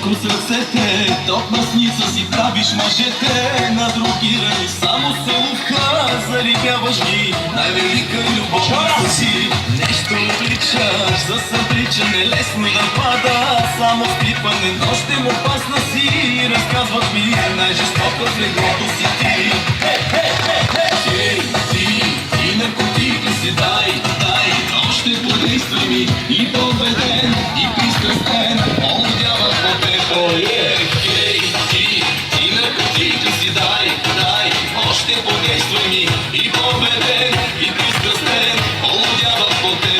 леко с ръцете, топна сница си правиш мъжете. На други рани само целувка, зарибяваш ги, най-велика любовница си. Нещо отличаш, за събличане лесно да пада, само скрипане нощем опасна си. Разказват ми, най-жестока в леглото си ти. Хей, ти наркотик ли си, дай, още подействай ми. И победен, и пристрастен, овладява по тебе. Хей, ти наркотик ли си, дай, още подействай ми. И победен, и пристрастен, овладява по тебе.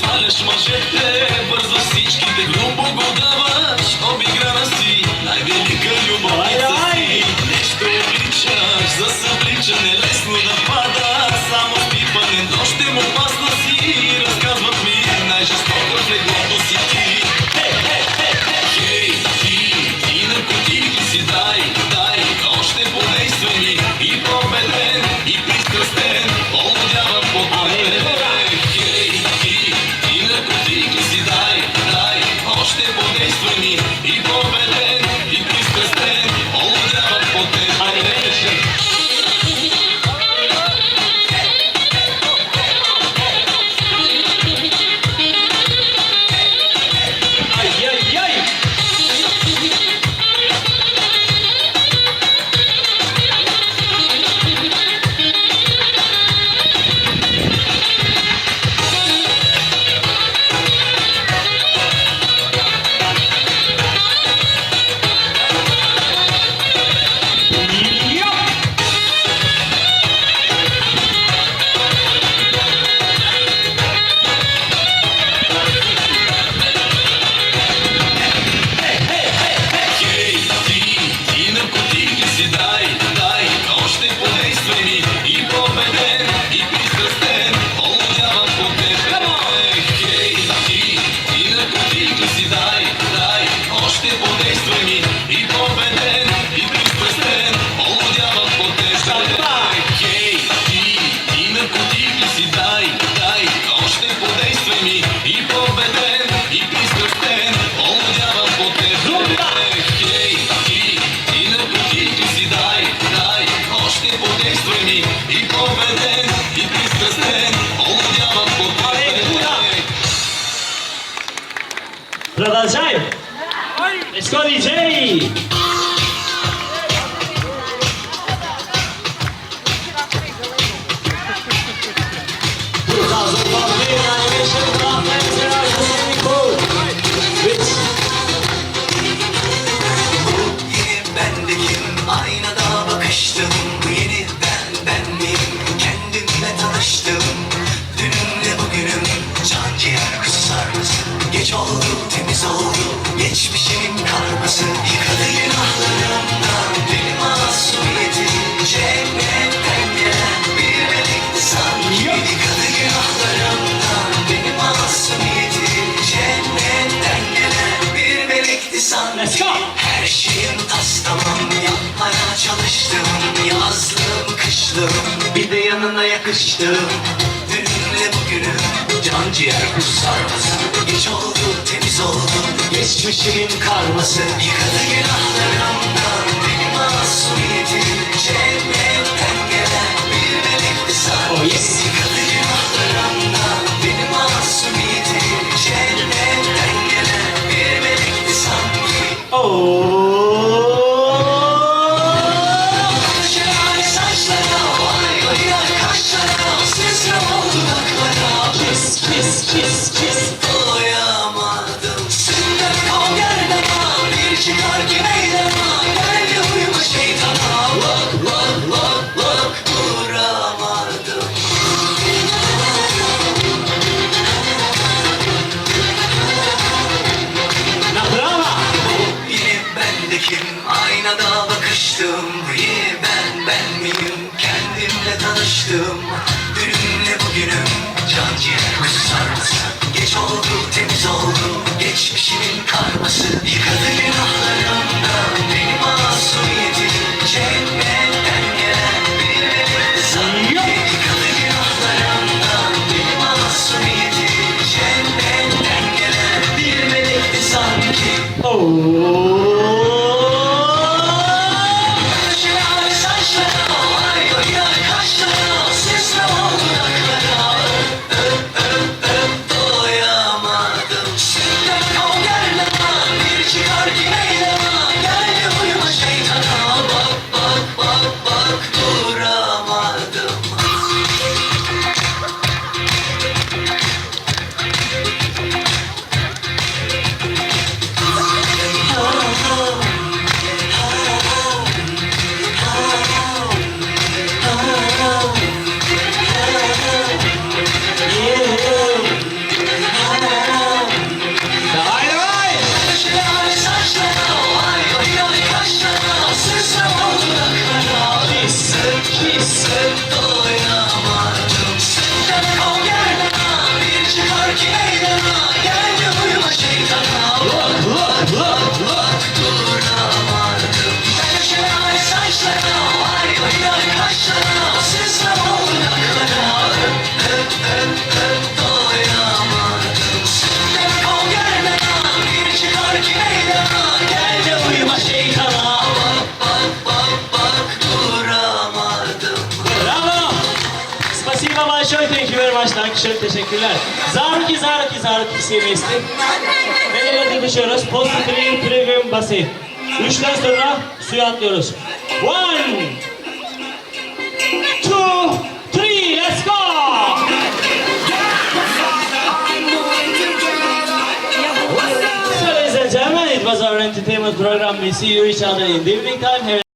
Сваляш мъжете, бързаш всичките, грубо го даваш, обиграна си, най-велика любовница си. Нещо обличаш, за събличане лесно да пада, само спипане нощем опасна си. Разказват ми, най-жестока в леглото си ти. Хей, ти наркотик ли си, дай, още подействай ми. И победен, и пристрастен, овладява по тебе. Още подействай ми, и победен, и пристрастен, овладява по тебе. Продолжаем! Let's go, DJ! Aynada bakıştım, yeni ben miyim? Kendimle tanıştım. Dünümle bugünüm, can ciğer kusar mısın? Geç oldu, temiz oldu, geçmişimin karması. Yıkadı günahlarımdan, benim masumiyetim. Cennetten gelen bir melekti sanki. Yıkadı günahlarımdan, benim masumiyetim. Cennetten gelen bir melekti sanki. Her şeyim tas tamam, yapmaya çalıştım. Yazlım, kışlım, bir de yanına yakıştım. Dünümle bugünüm, can ciğer kusar mısın? Geç oldu, temiz oldu, geçmişimin karması. Yıkadı günahlarımdan, benim masumiyetim. Cennetten gelen bir melekti sanki. Yıkadı günahlarımdan, benim masumiyetim. Cennetten gelen bir melekti sanki. Doyamadım senden kal yerden al. Bir çıkar ki meydana, gel uyuma şeytana. Look duramadım. Yine bendekim, aynada bakıştım. Yine ben miyim? Kendimle tanıştım. Dünümle bugünüm, can ciğer kusar mısın? Geç oldu, alkışlar, teşekkürler. Zaruki sevmesti. Medyada düşüyoruz. Pozitif premium basit. 3'ten sonra suya atlıyoruz. 1, 2, 3, let's go! So ladies and gentlemen, it was our entertainment program. We see you each other in the evening time.